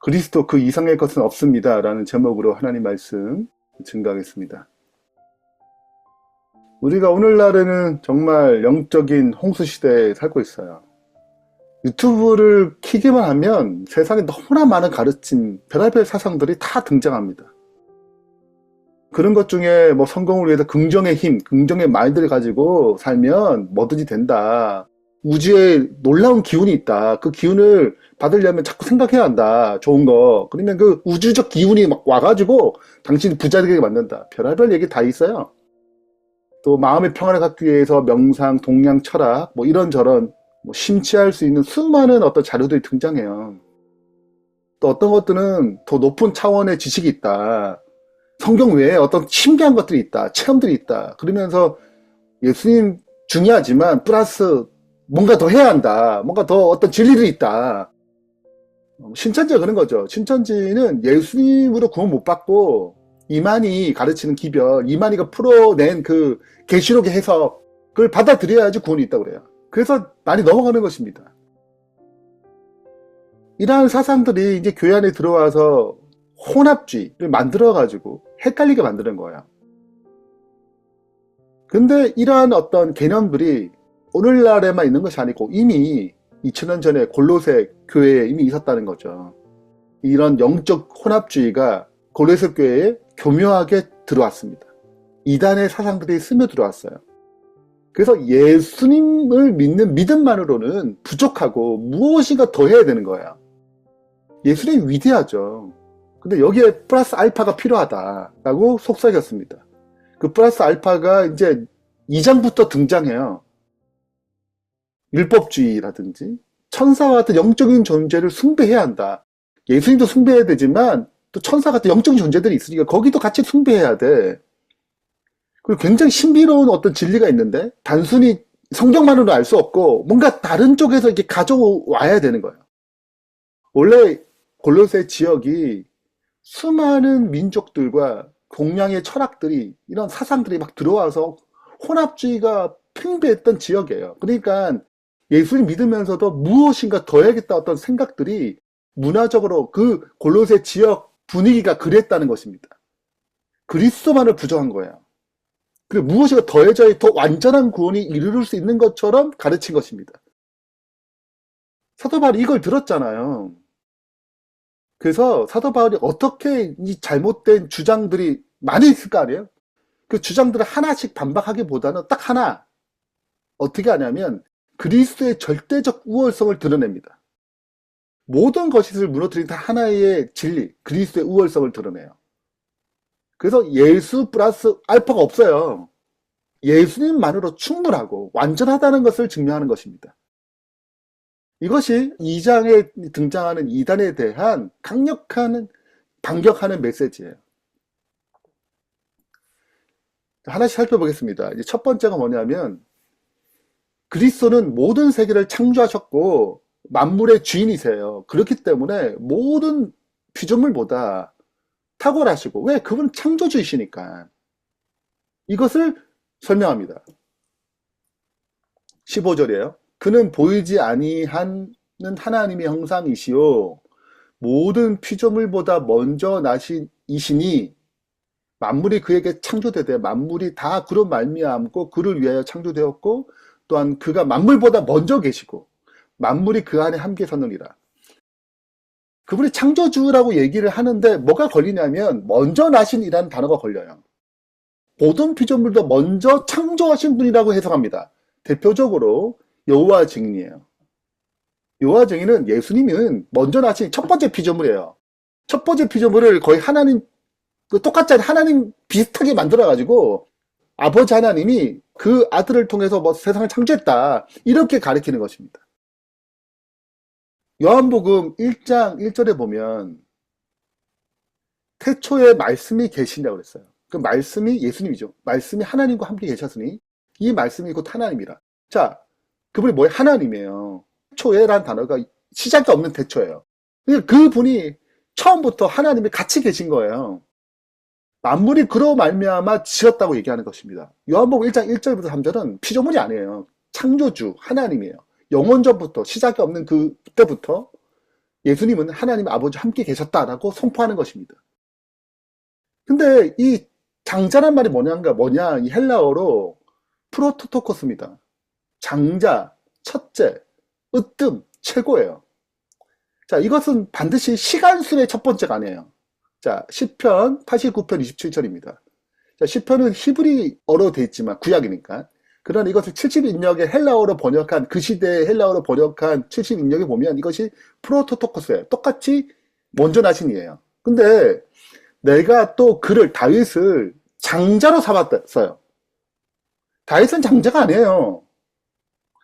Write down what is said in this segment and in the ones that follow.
그리스도 그 이상의 것은 없습니다. 라는 제목으로 하나님 말씀 증거하겠습니다. 우리가 오늘날에는 정말 영적인 홍수 시대에 살고 있어요. 유튜브를 키기만 하면 세상에 너무나 많은 가르침, 별의별 사상들이 다 등장합니다. 그런 것 중에 뭐 성공을 위해서 긍정의 힘, 긍정의 마인드를 가지고 살면 뭐든지 된다. 우주에 놀라운 기운이 있다. 그 기운을 받으려면 자꾸 생각해야 한다. 좋은 거. 그러면 그 우주적 기운이 막 와가지고 당신이 부자 되게 만든다. 별의별 얘기 다 있어요. 또 마음의 평안을 갖기 위해서 명상, 동양 철학, 뭐 이런저런 뭐 심취할 수 있는 수많은 어떤 자료들이 등장해요. 또 어떤 것들은 더 높은 차원의 지식이 있다. 성경 외에 어떤 신기한 것들이 있다. 체험들이 있다. 그러면서 예수님 중요하지만 플러스 뭔가 더 해야 한다. 뭔가 더 어떤 진리들이 있다. 신천지가 그런 거죠. 신천지는 예수님으로 구원 못 받고 이만희 가르치는 기별, 이만희가 풀어낸 그 계시록의 해석을 받아들여야지 구원이 있다고 그래요. 그래서 많이 넘어가는 것입니다. 이러한 사상들이 이제 교회 안에 들어와서 혼합주의를 만들어가지고 헷갈리게 만드는 거예요. 근데 이러한 어떤 개념들이 오늘날에만 있는 것이 아니고 이미 2000년 전에 골로새 교회에 이미 있었다는 거죠. 이런 영적 혼합주의가 골로새 교회에 교묘하게 들어왔습니다. 이단의 사상들이 스며들어왔어요. 그래서 예수님을 믿는 믿음만으로는 부족하고 무엇인가 더 해야 되는 거예요. 예수님이 위대하죠. 근데 여기에 플러스 알파가 필요하다라고 속삭였습니다. 그 플러스 알파가 이제 2장부터 등장해요. 율법주의라든지 천사와 같은 영적인 존재를 숭배해야 한다. 예수님도 숭배해야 되지만 또 천사 같은 영적인 존재들이 있으니까 거기도 같이 숭배해야 돼. 그리고 굉장히 신비로운 어떤 진리가 있는데 단순히 성경만으로 알 수 없고 뭔가 다른 쪽에서 이렇게 가져와야 되는 거예요. 원래 골로새 지역이 수많은 민족들과 동양의 철학들이 이런 사상들이 막 들어와서 혼합주의가 팽배했던 지역이에요. 그러니까 예수님 믿으면서도 무엇인가 더 해야겠다 어떤 생각들이 문화적으로 그 골로새 지역 분위기가 그랬다는 것입니다. 그리스도만을 부정한 거예요. 그리고 무엇인가 더해져야 더 완전한 구원이 이룰 수 있는 것처럼 가르친 것입니다. 사도 바울이 이걸 들었잖아요. 그래서 사도 바울이 어떻게 이 잘못된 주장들이 많이 있을 거 아니에요? 그 주장들을 하나씩 반박하기보다는 딱 하나. 어떻게 하냐면 그리스도의 절대적 우월성을 드러냅니다. 모든 것을 무너뜨린 다 하나의 진리, 그리스도의 우월성을 드러내요. 그래서 예수 플러스 알파가 없어요. 예수님만으로 충분하고 완전하다는 것을 증명하는 것입니다. 이것이 2장에 등장하는 이단에 대한 강력한 반격하는 메시지예요. 하나씩 살펴보겠습니다. 이제 첫 번째가 뭐냐면 그리스도는 모든 세계를 창조하셨고 만물의 주인이세요. 그렇기 때문에 모든 피조물보다 탁월하시고 왜? 그분은 창조주이시니까. 이것을 설명합니다. 15절이에요. 그는 보이지 아니하는 하나님의 형상이시요 모든 피조물보다 먼저 나시니 만물이 그에게 창조되되 만물이 다 그로 말미암고 그를 위하여 창조되었고 또한 그가 만물보다 먼저 계시고 만물이 그 안에 함께 서느니라. 그분이 창조주라고 얘기를 하는데 뭐가 걸리냐면 먼저 나신이라는 단어가 걸려요. 모든 피조물도 먼저 창조하신 분이라고 해석합니다. 대표적으로 여호와 증인이에요. 여호와 증인은 예수님은 먼저 나신 첫 번째 피조물이에요. 첫 번째 피조물을 거의 하나님 똑같지 않은 하나님 비슷하게 만들어가지고 아버지 하나님이 그 아들을 통해서 뭐 세상을 창조했다 이렇게 가리키는 것입니다. 요한복음 1장 1절에 보면 태초에 말씀이 계신다고 그랬어요. 그 말씀이 예수님이죠. 말씀이 하나님과 함께 계셨으니 이 말씀이 곧 하나님이라. 자, 그분이 뭐예요? 하나님이에요. 태초에란 단어가 시작이 없는 태초예요. 그분이 처음부터 하나님이 같이 계신 거예요. 만물이 그로 말미암아 지었다고 얘기하는 것입니다. 요한복음 1장 1절부터 3절은 피조물이 아니에요. 창조주 하나님이에요. 영원전부터 시작이 없는 그때부터 예수님은 하나님 아버지 함께 계셨다라고 선포하는 것입니다. 근데 이 장자란 말이 뭐냐, 이 헬라어로 프로토토코스입니다. 장자, 첫째, 으뜸, 최고예요. 자, 이것은 반드시 시간순의 첫 번째가 아니에요. 자, 시편 89편 27절입니다. 자, 시편은 히브리어로 되어 있지만 구약이니까. 그러나 이것을 70인역의 헬라어로 번역한, 그 시대의 헬라어로 번역한 70인역에 보면 이것이 프로토토코스예요. 똑같이 먼저 나신이에요. 근데 내가 또 그를, 다윗을 장자로 삼았어요. 다윗은 장자가 아니에요.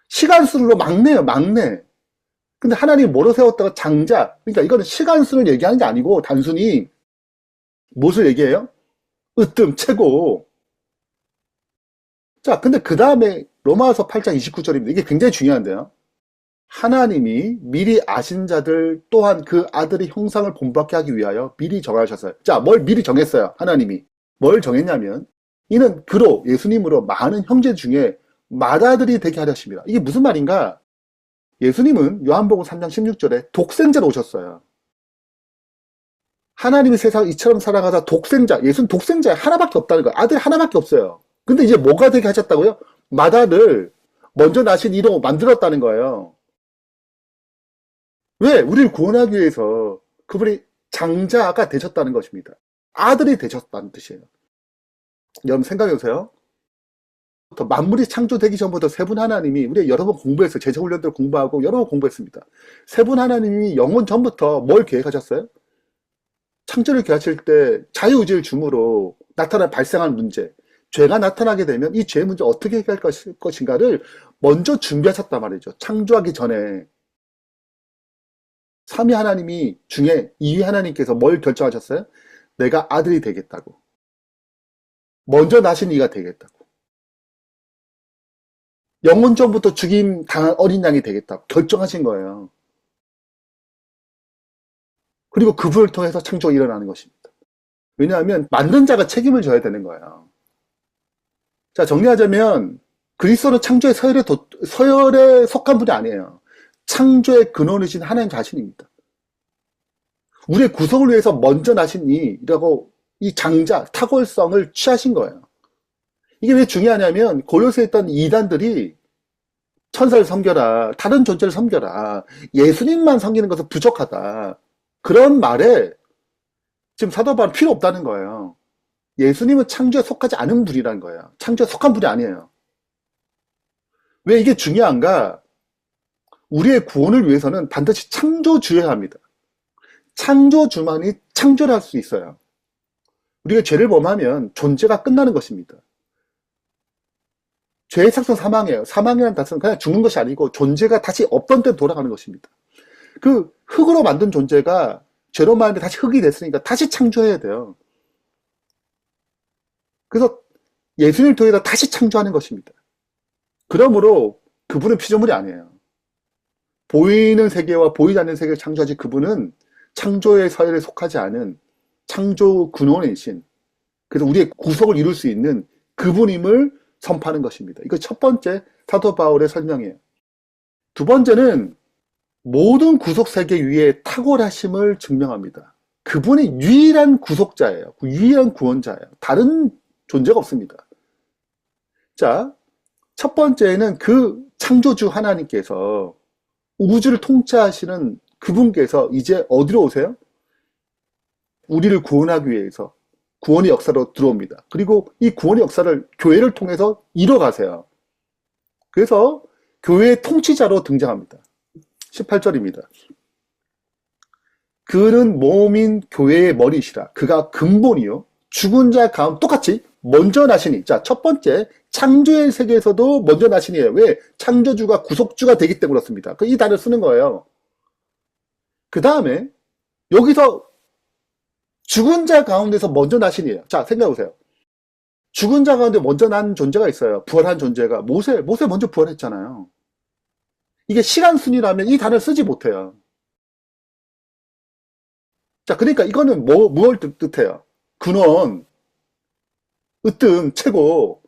시간순으로 막내예요, 막내. 근데 하나님이 뭐로 세웠다가 장자. 그러니까 이거는 시간순을 얘기하는 게 아니고 단순히 무엇을 얘기해요? 으뜸, 최고. 자, 근데 그 다음에 로마서 8장 29절입니다. 이게 굉장히 중요한데요. 하나님이 미리 아신 자들 또한 그 아들의 형상을 본받게 하기 위하여 미리 정하셨어요. 자, 뭘 미리 정했어요? 하나님이. 뭘 정했냐면 이는 그로 예수님으로 많은 형제 중에 맏아들이 되게 하려십니다. 이게 무슨 말인가? 예수님은 요한복음 3장 16절에 독생자로 오셨어요. 하나님이 세상을 이처럼 사랑하사 독생자, 예수는 독생자 하나밖에 없다는 거예요. 아들 하나밖에 없어요. 근데 이제 뭐가 되게 하셨다고요? 맏아들, 먼저 나신 이로 만들었다는 거예요. 왜? 우리를 구원하기 위해서 그분이 장자가 되셨다는 것입니다. 아들이 되셨다는 뜻이에요. 여러분 생각해보세요. 만물이 창조되기 전부터 세 분 하나님이, 우리 여러 번 공부했어요. 제자훈련들 공부하고 여러 번 공부했습니다. 세 분 하나님이 영원 전부터 뭘 계획하셨어요? 창조를 계획하실 때 자유의지를 줌으로 발생한 문제, 죄가 나타나게 되면 이 죄 문제 어떻게 해결할 것인가를 먼저 준비하셨단 말이죠. 창조하기 전에. 삼위 하나님이 중에 2위 하나님께서 뭘 결정하셨어요? 내가 아들이 되겠다고. 먼저 나신 이가 되겠다고. 영원 전부터 죽임 당한 어린 양이 되겠다고 결정하신 거예요. 그리고 그분을 통해서 창조가 일어나는 것입니다. 왜냐하면 만든 자가 책임을 져야 되는 거예요. 자, 정리하자면 그리스도는 창조의 서열에 속한 분이 아니에요. 창조의 근원이신 하나님 자신입니다. 우리의 구속을 위해서 먼저 나신 이라고 이 장자, 탁월성을 취하신 거예요. 이게 왜 중요하냐면 골로새에 있던 이단들이 천사를 섬겨라, 다른 존재를 섬겨라, 예수님만 섬기는 것은 부족하다. 그런 말에 지금 사도 바울은 필요 없다는 거예요. 예수님은 창조에 속하지 않은 분이라는 거예요. 창조에 속한 분이 아니에요. 왜 이게 중요한가? 우리의 구원을 위해서는 반드시 창조주여야 합니다. 창조주만이 창조를 할 수 있어요. 우리가 죄를 범하면 존재가 끝나는 것입니다. 죄의 sak성 사망이에요. 사망이라는 단어는 그냥 죽는 것이 아니고 존재가 다시 없던 때로 돌아가는 것입니다. 그 흙으로 만든 존재가 죄로 말하면 다시 흙이 됐으니까 다시 창조해야 돼요. 그래서 예수님을 통해서 다시 창조하는 것입니다. 그러므로 그분은 피조물이 아니에요. 보이는 세계와 보이지 않는 세계를 창조하지 그분은 창조의 서열에 속하지 않은 창조 근원이신, 그래서 우리의 구속을 이룰 수 있는 그분임을 선포하는 것입니다. 이거 첫 번째 사도 바울의 설명이에요. 두 번째는 모든 구속 세계 위에 탁월하심을 증명합니다. 그분이 유일한 구속자예요. 유일한 구원자예요. 다른 존재가 없습니다. 자, 첫 번째는 그 창조주 하나님께서 우주를 통치하시는 그분께서 이제 어디로 오세요? 우리를 구원하기 위해서 구원의 역사로 들어옵니다. 그리고 이 구원의 역사를 교회를 통해서 이뤄가세요. 그래서 교회의 통치자로 등장합니다. 18절입니다. 그는 몸인 교회의 머리시라. 그가 근본이요 죽은 자 가운데 똑같이 먼저 나시니. 자, 첫 번째 창조의 세계에서도 먼저 나시니에요. 왜? 창조주가 구속주가 되기 때문에 그렇습니다. 이 단어를 쓰는 거예요. 그 다음에 여기서 죽은 자 가운데서 먼저 나시니에요. 자, 생각해보세요. 죽은 자 가운데 먼저 난 존재가 있어요. 부활한 존재가. 모세 먼저 부활했잖아요. 이게 시간순이라면 이 단어를 쓰지 못해요. 자, 그러니까 이거는 무엇을 뜻해요? 근원, 으뜸, 최고.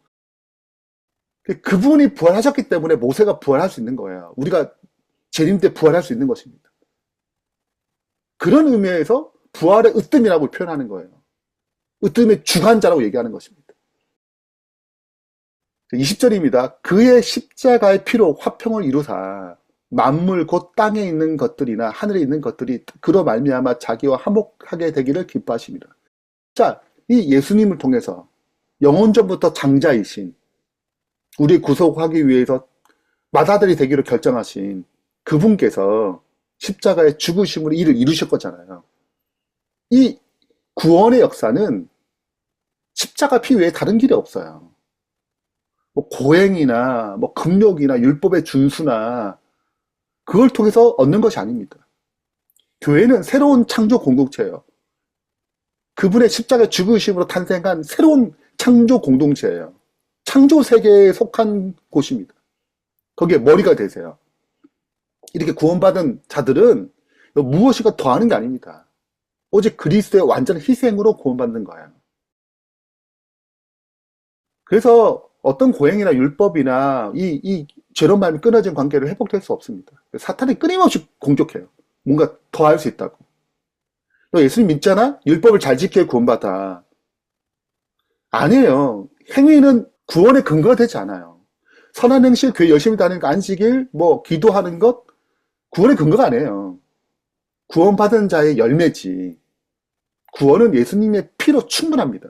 그분이 부활하셨기 때문에 모세가 부활할 수 있는 거예요. 우리가 재림 때 부활할 수 있는 것입니다. 그런 의미에서 부활의 으뜸이라고 표현하는 거예요. 으뜸의 주관자라고 얘기하는 것입니다. 20절입니다. 그의 십자가의 피로 화평을 이루사 만물 곧 땅에 있는 것들이나 하늘에 있는 것들이 그로 말미암아 자기와 화목하게 되기를 기뻐하십니다. 자, 이 예수님을 통해서 영원전부터 장자이신, 우리 구속하기 위해서 맏아들이 되기로 결정하신 그분께서 십자가의 죽으심으로 이를 이루실 거잖아요. 이 구원의 역사는 십자가 피 외에 다른 길이 없어요. 뭐 고행이나 뭐 금욕이나 율법의 준수나 그걸 통해서 얻는 것이 아닙니다. 교회는 새로운 창조 공동체예요. 그분의 십자가 죽으심으로 탄생한 새로운 창조 공동체예요. 창조 세계에 속한 곳입니다. 거기에 머리가 되세요. 이렇게 구원받은 자들은 무엇인가 더하는 게 아닙니다. 오직 그리스도의 완전한 희생으로 구원받는 거예요. 그래서 어떤 고행이나 율법이나 이 죄로 말미 끊어진 관계를 회복될 수 없습니다. 사탄이 끊임없이 공격해요. 뭔가 더 할 수 있다고. 너 예수님 믿잖아? 율법을 잘 지켜야 구원받아. 아니에요. 행위는 구원의 근거가 되지 않아요. 선한 행실, 교회 열심히 다니는 거, 안식일, 뭐 기도하는 것, 구원의 근거가 아니에요. 구원받은 자의 열매지. 구원은 예수님의 피로 충분합니다.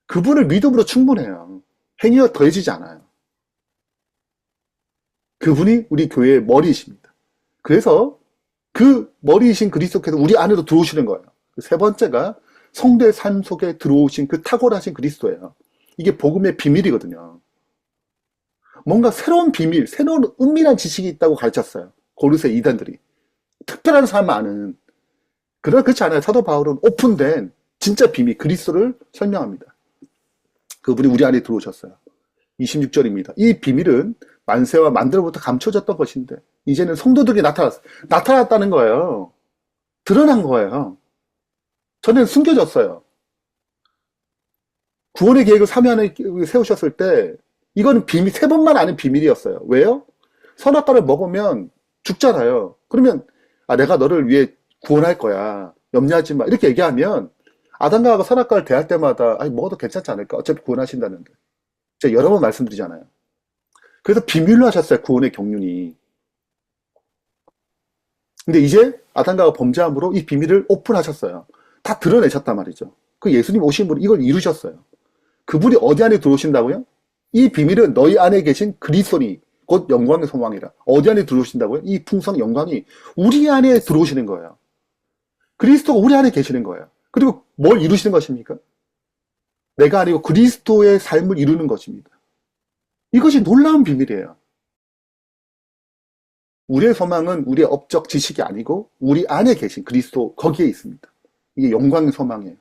그분을 믿음으로 충분해요. 행위가 더해지지 않아요. 그분이 우리 교회의 머리이십니다. 그래서 그 머리이신 그리스도께서 우리 안으로 들어오시는 거예요. 세 번째가 성도의 삶 속에 들어오신 그 탁월하신 그리스도예요. 이게 복음의 비밀이거든요. 뭔가 새로운 비밀, 새로운 은밀한 지식이 있다고 가르쳤어요. 고르세 이단들이. 특별한 사람 아는. 그러나 그렇지 않아요. 사도 바울은 오픈된 진짜 비밀, 그리스도를 설명합니다. 그분이 우리 안에 들어오셨어요. 26절입니다. 이 비밀은 만세와 만대로부터 감춰졌던 것인데 이제는 성도들이 나타났다는 거예요. 드러난 거예요. 전에는 숨겨졌어요. 구원의 계획을 3회 안에 세우셨을 때 이거는 비밀, 3번만 아는 비밀이었어요. 왜요? 선악과를 먹으면 죽잖아요. 그러면 내가 너를 위해 구원할 거야. 염려하지 마. 이렇게 얘기하면 아담과 하와가 선악과를 대할 때마다 먹어도 괜찮지 않을까? 어차피 구원하신다는데. 제가 여러 번 말씀드리잖아요. 그래서 비밀로 하셨어요. 구원의 경륜이. 근데 이제 아담과 하와가 범죄함으로 이 비밀을 오픈하셨어요. 다 드러내셨단 말이죠. 그 예수님 오심으로 이걸 이루셨어요. 그분이 어디 안에 들어오신다고요? 이 비밀은 너희 안에 계신 그리스도니 곧 영광의 소망이라. 어디 안에 들어오신다고요? 이 풍성 영광이 우리 안에 들어오시는 거예요. 그리스도가 우리 안에 계시는 거예요. 그리고 뭘 이루시는 것입니까? 내가 아니고 그리스도의 삶을 이루는 것입니다. 이것이 놀라운 비밀이에요. 우리의 소망은 우리의 업적 지식이 아니고 우리 안에 계신 그리스도 거기에 있습니다. 이게 영광의 소망이에요.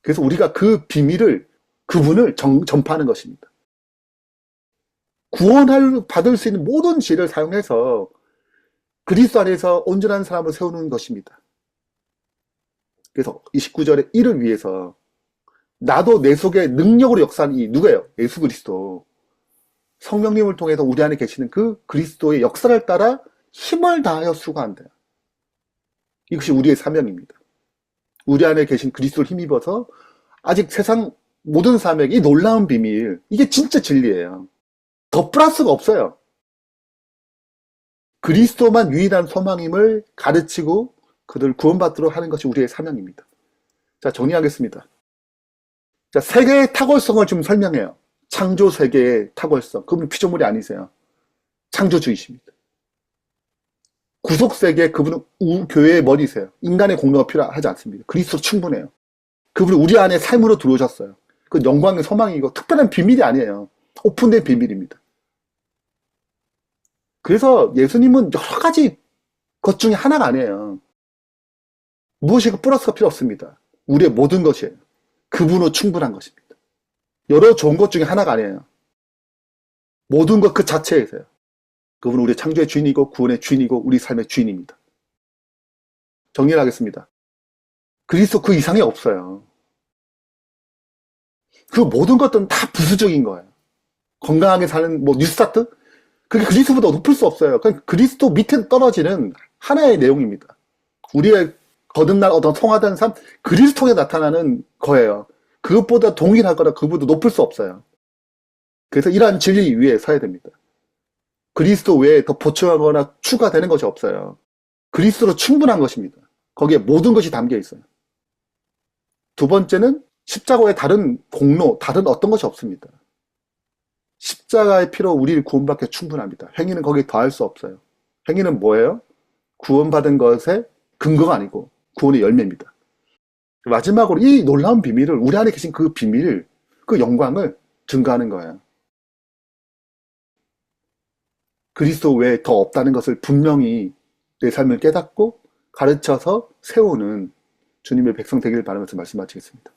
그래서 우리가 그 비밀을 그분을 전파하는 것입니다. 구원을 받을 수 있는 모든 지혜를 사용해서 그리스도 안에서 온전한 사람을 세우는 것입니다. 그래서 29절에 이를 위해서 나도 내 속에 능력으로 역사하는 이 누구예요? 예수 그리스도. 성령님을 통해서 우리 안에 계시는 그 그리스도의 역사를 따라 힘을 다하여 수고한다. 이것이 우리의 사명입니다. 우리 안에 계신 그리스도를 힘입어서 아직 세상 모든 사명이 이 놀라운 비밀, 이게 진짜 진리예요. 더 플러스가 없어요. 그리스도만 유일한 소망임을 가르치고 그들을 구원받도록 하는 것이 우리의 사명입니다. 자, 정리하겠습니다. 자, 세계의 탁월성을 좀 설명해요. 창조 세계의 탁월성. 그분은 피조물이 아니세요. 창조주이십니다. 구속 세계, 그분은 교회의 머리세요. 인간의 공로가 필요하지 않습니다. 그리스도 충분해요. 그분은 우리 안에 삶으로 들어오셨어요. 그 영광의 소망이고 특별한 비밀이 아니에요. 오픈된 비밀입니다. 그래서 예수님은 여러 가지 것 중에 하나가 아니에요. 무엇이고 플러스가 필요 없습니다. 우리의 모든 것이에요. 그분으로 충분한 것입니다. 여러 좋은 것 중에 하나가 아니에요. 모든 것 그 자체에서요. 그분은 우리의 창조의 주인이고 구원의 주인이고 우리 삶의 주인입니다. 정리를 하겠습니다. 그리스도 그 이상이 없어요. 그 모든 것들은 다 부수적인 거예요. 건강하게 사는 뉴스타트? 그게 그리스도보다 높을 수 없어요. 그냥 그리스도 밑에 떨어지는 하나의 내용입니다. 우리의 거듭난 어떤 성화된 삶, 그리스도 통해 나타나는 거예요. 그것보다 동일하거나 그보다 높을 수 없어요. 그래서 이러한 진리 위에 서야 됩니다. 그리스도 외에 더 보충하거나 추가되는 것이 없어요. 그리스도로 충분한 것입니다. 거기에 모든 것이 담겨 있어요. 두 번째는 십자가 외에 다른 공로, 다른 어떤 것이 없습니다. 십자가의 피로 우리를 구원받게 충분합니다. 행위는 거기에 더할 수 없어요. 행위는 뭐예요? 구원받은 것의 근거가 아니고 구원의 열매입니다. 마지막으로 이 놀라운 비밀을, 우리 안에 계신 그 비밀, 그 영광을 증거하는 거예요. 그리스도 외에 더 없다는 것을 분명히 내 삶을 깨닫고 가르쳐서 세우는 주님의 백성 되기를 바라면서 말씀 마치겠습니다.